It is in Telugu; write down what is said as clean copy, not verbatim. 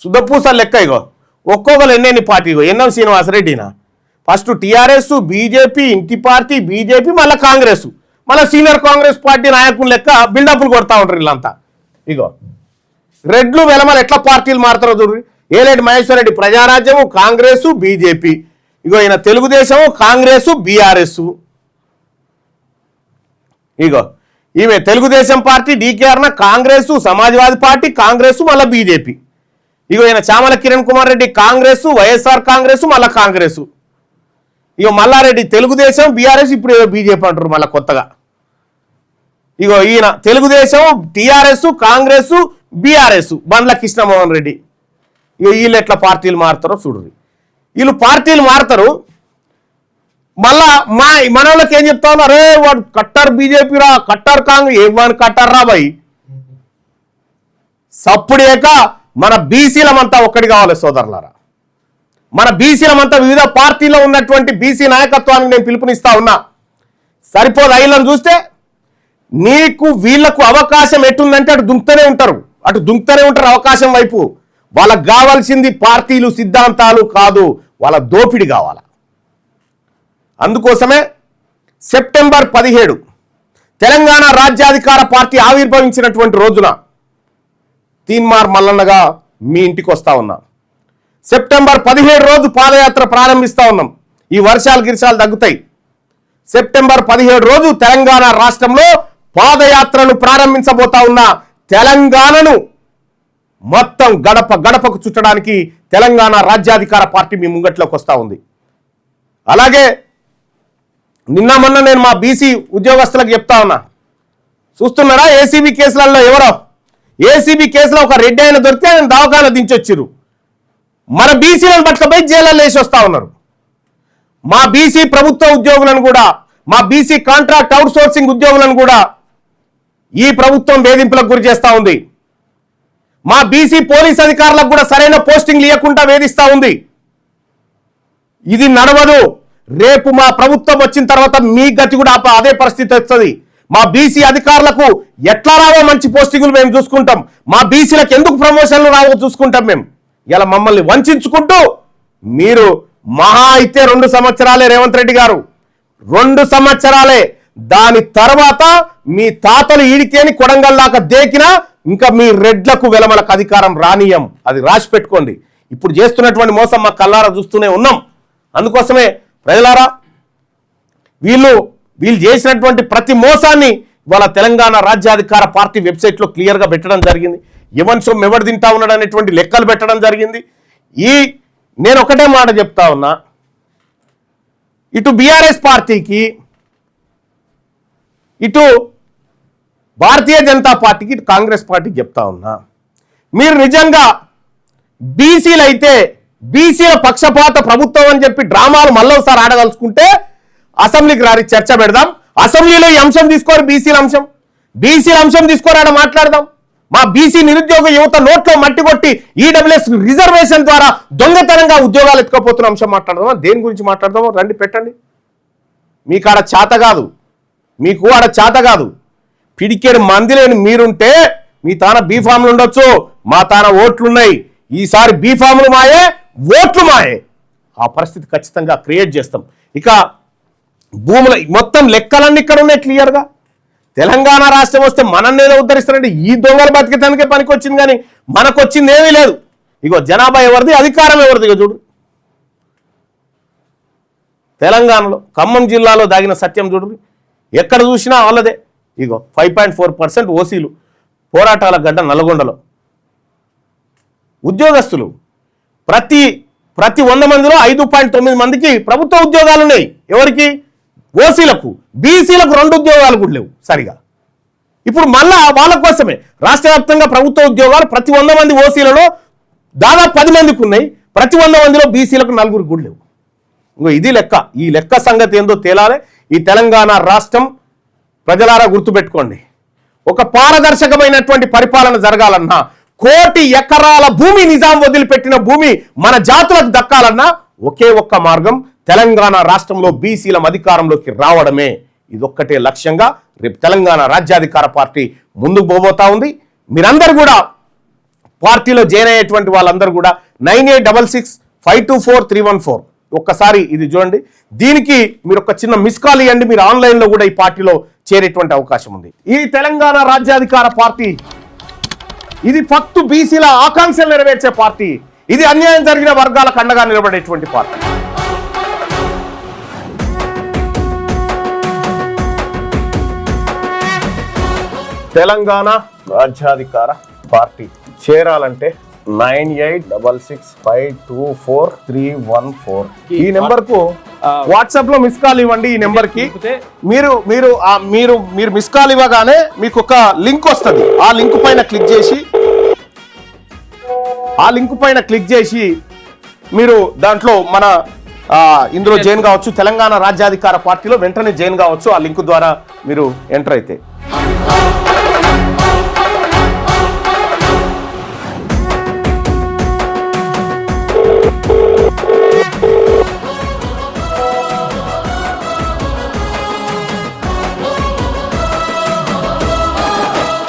శుద్ధపూసలు లెక్క ఇగో ఒక్కొక్కరు ఎన్నెన్ని పార్టీ ఇగో ఎన్ఎం శ్రీనివాసరెడ్డినా ఫస్ట్ టీఆర్ఎస్ బీజేపీ ఇంటి పార్టీ బీజేపీ మళ్ళీ కాంగ్రెస్ మళ్ళీ సీనియర్ కాంగ్రెస్ పార్టీ నాయకులు లెక్క బిల్డప్లు కొడతా ఉంటారు వీళ్ళంతా ఇగో రెడ్లు వెలమలు ఎట్లా పార్టీలు మారుతారో చూడండి ఏలేటి మహేశ్వర్ రెడ్డి ప్రజారాజ్యము కాంగ్రెస్ బీజేపీ ఇగో ఈయన తెలుగుదేశము కాంగ్రెస్ బీఆర్ఎస్ ఇగో ఈమె తెలుగుదేశం పార్టీ డీకేఆర్న కాంగ్రెస్ సమాజ్వాదీ పార్టీ కాంగ్రెస్ మళ్ళీ బీజేపీ ఇగో ఈయన చామల కిరణ్ కుమార్ రెడ్డి కాంగ్రెస్ వైఎస్ఆర్ కాంగ్రెస్ మళ్ళీ కాంగ్రెస్ ఇగో మల్లారెడ్డి తెలుగుదేశం బీఆర్ఎస్ ఇప్పుడు ఏదో బీజేపీ అంటారు మళ్ళీ కొత్తగా ఇగో ఈయన తెలుగుదేశం టీఆర్ఎస్ కాంగ్రెస్ బీఆర్ఎస్ బండ్ల కృష్ణమోహన్ రెడ్డి ఇగో వీళ్ళు ఎట్లా పార్టీలు మారుతారో చూడండి వీళ్ళు పార్టీలు మారుతారు మళ్ళా మన వాళ్ళకి ఏం చెప్తా ఉన్నారు అరే వాడు కట్టర్ బీజేపీ రా కట్టర్ కాంగ్రెస్ ఏమని కట్టర్ రా బాయ్ సప్పుడేక మన బీసీలమంతా ఒక్కటి కావాలి సోదరులారా మన బీసీలమంతా వివిధ పార్టీలో ఉన్నటువంటి బీసీ నాయకత్వానికి నేను పిలుపునిస్తా ఉన్నా సరిపోదు ఐళ్ళని చూస్తే నీకు వీళ్లకు అవకాశం ఎట్టుందంటే అటు దుంకుతూనే ఉంటారు అవకాశం వైపు వాళ్ళకు కావాల్సింది పార్టీలు సిద్ధాంతాలు కాదు వాళ్ళ దోపిడి కావాల అందుకోసమే సెప్టెంబర్ 17 తెలంగాణ రాజ్యాధికార పార్టీ ఆవిర్భవించినటువంటి రోజున తీన్మార్ మల్లన్నగా మీ ఇంటికి వస్తా ఉన్నా సెప్టెంబర్ 17 రోజు పాదయాత్ర ప్రారంభిస్తా ఉన్నాం ఈ వర్షాలు గిరిశాలు తగ్గుతాయి సెప్టెంబర్ 17 రోజు తెలంగాణ రాష్ట్రంలో పాదయాత్రను ప్రారంభించబోతా ఉన్న తెలంగాణను మొత్తం గడప గడపకు చుట్టడానికి తెలంగాణ రాజ్యాధికార పార్టీ మీ ముంగట్లోకి వస్తూ ఉంది అలాగే నిన్న మొన్న నేను మా బీసీ ఉద్యోగస్తులకు చెప్తా ఉన్నా చూస్తున్నారా ఏసీబీ కేసులలో ఎవరో ఏసీబీ కేసులో ఒక రెడ్డి ఆయన దొరికితే ఆయన దవాఖాన దించొచ్చిరు మన బీసీలను పట్టుకపోయి జైల్లో వేసి వస్తూ ఉన్నారు మా బీసీ ప్రభుత్వ ఉద్యోగులను కూడా మా బీసీ కాంట్రాక్ట్ అవుట్ సోర్సింగ్ ఉద్యోగులను కూడా ఈ ప్రభుత్వం వేధింపులకు గురి చేస్తూ ఉంది మా బీసీ పోలీస్ అధికారులకు కూడా సరైన పోస్టింగ్ ఇవ్వకుండా వేధిస్తూ ఉంది ఇది నడవదు రేపు మా ప్రభుత్వం వచ్చిన తర్వాత మీ గతి కూడా అదే పరిస్థితి వస్తుంది మా బీసీ అధికారులకు ఎట్లా రావో మంచి పోస్టింగులు మేము చూసుకుంటాం మా బీసీలకు ఎందుకు ప్రమోషన్లు రావో చూసుకుంటాం మేము ఇలా మమ్మల్ని వంచుకుంటూ మీరు మహా అయితే 2 సంవత్సరాలే రేవంత్ రెడ్డి గారు 2 సంవత్సరాలే దాని తర్వాత మీ తాతలు ఈడికేని కొడంగల్ దాకా దేకినా ఇంకా మీ రెడ్లకు వెలమలకు అధికారం రానియం అది రాసి పెట్టుకోండి ఇప్పుడు చేస్తున్నటువంటి మోసం మా కళ్ళారా చూస్తూనే ఉన్నాం అందుకోసమే ప్రజలారా వీళ్ళు చేసినటువంటి ప్రతి మోసాన్ని వాళ్ళ తెలంగాణ రాజ్యాధికార పార్టీ వెబ్సైట్లో క్లియర్గా పెట్టడం జరిగింది ఎవరి సొమ్ము ఎవరు తింటా ఉన్నాడు అనేటువంటి లెక్కలు పెట్టడం జరిగింది నేను ఒకటే మాట చెప్తా ఉన్నా ఇటు బీఆర్ఎస్ పార్టీకి ఇటు భారతీయ జనతా పార్టీకి ఇటు కాంగ్రెస్ పార్టీకి చెప్తా ఉన్నా మీరు నిజంగా బీసీలు అయితే బీసీల పక్షపాత ప్రభుత్వం అని చెప్పి డ్రామాలు మళ్ళొకసారి ఆడగలుచుకుంటే అసెంబ్లీకి రారి చర్చ పెడదాం అసెంబ్లీలో ఈ అంశం తీసుకోరు బీసీల అంశం తీసుకోరు ఆడ మాట్లాడదాం మా బీసీ నిరుద్యోగ యువత నోట్లో మట్టి కొట్టి ఈడబ్ల్యూఎస్ రిజర్వేషన్ ద్వారా దొంగతనంగా ఉద్యోగాలు ఎత్తుకపోతున్న అంశం మాట్లాడదామా దేని గురించి మాట్లాడదామో రండి పెట్టండి మీకు ఆడ చేత కాదు పిడికేడు మంది లేని మీరుంటే మీ తాన బీఫామ్లు ఉండొచ్చు మా తాన ఓట్లున్నాయి ఈసారి బీఫామ్లు మాయే ఓట్లు మాయే ఆ పరిస్థితి ఖచ్చితంగా క్రియేట్ చేస్తాం ఇక భూముల మొత్తం లెక్కలన్నీ ఇక్కడ ఉన్నాయి క్లియర్గా తెలంగాణ రాష్ట్రం వస్తే మనల్ని ఏదో ఉద్ధరిస్తారంటే ఈ దొంగలు బతికేదానికే పనికి వచ్చింది కానీ మనకు వచ్చింది ఏమీ లేదు ఇగో జనాభా ఎవరిది అధికారం ఎవరిది ఇగో చూడు తెలంగాణలో ఖమ్మం జిల్లాలో దాగిన సత్యం చూడు ఎక్కడ చూసినా వాళ్ళదే ఇగో 5.4% ఓసీలు పోరాటాల గడ్డ నల్గొండలో ఉద్యోగస్తులు ప్రతి 100 మందిలో 5.9 మందికి ప్రభుత్వ ఉద్యోగాలు ఉన్నాయి ఎవరికి ఓసీలకు బీసీలకు 2 ఉద్యోగాలు కూడా లేవు సరిగా ఇప్పుడు మళ్ళా వాళ్ళ కోసమే రాష్ట్ర వ్యాప్తంగా ప్రభుత్వ ఉద్యోగాలు ప్రతి 100 మంది ఓసీలలో దాదాపు 10 మందికి ఉన్నాయి ప్రతి 100 మందిలో బీసీలకు 4 కూడా లేవు ఇంకో ఇది లెక్క ఈ లెక్క సంగతి ఏందో తేలాలి ఈ తెలంగాణ రాష్ట్రం ప్రజలారా గుర్తుపెట్టుకోండి ఒక పారదర్శకమైనటువంటి పరిపాలన జరగాలన్నా 1 కోటి ఎకరాల భూమి నిజాం వదిలిపెట్టిన భూమి మన జాతులకు దక్కాలన్నా ఒకే ఒక్క మార్గం తెలంగాణ రాష్ట్రంలో బీసీల అధికారంలోకి రావడమే ఇదొక్కటే లక్ష్యంగా రేపు తెలంగాణ రాజ్యాధికార పార్టీ ముందుకు పోబోతా ఉంది మీరందరూ కూడా పార్టీలో జాయిన్ అయ్యేటువంటి వాళ్ళందరూ కూడా 9866524314 ఒక్కసారి ఇది చూడండి. దీనికి మీరు ఒక చిన్న మిస్ కాల్ ఇవ్వండి. మీరు ఆన్లైన్లో కూడా ఈ పార్టీలో చేరేటువంటి అవకాశం ఉంది. ఈ తెలంగాణ రాజ్యాధికార పార్టీ ఇది ఫక్తు బీసీల ఆకాంక్షలు నెరవేర్చే పార్టీ. ఇది అన్యాయం జరిగిన వర్గాలకు అండగా నిలబడేటువంటి పార్టీ. తెలంగాణ రాజ్యాధికార పార్టీ చేరాలంటే 9866524314 ఈ నెంబర్ కు వాట్సాప్ లో మిస్ కాల్ ఇవ్వండి. ఈ నెంబర్ కి మీరు మీరు మీరు మీరు మిస్ కాల్ ఇవ్వగానే మీకు ఒక లింక్ వస్తుంది. ఆ లింక్ పైన క్లిక్ చేసి మీరు దాంట్లో మన ఇందులో జాయిన్ కావచ్చు. తెలంగాణ రాజ్యాధికార పార్టీలో వెంటనే జాయిన్ కావచ్చు. ఆ లింక్ ద్వారా మీరు ఎంటర్ అయితే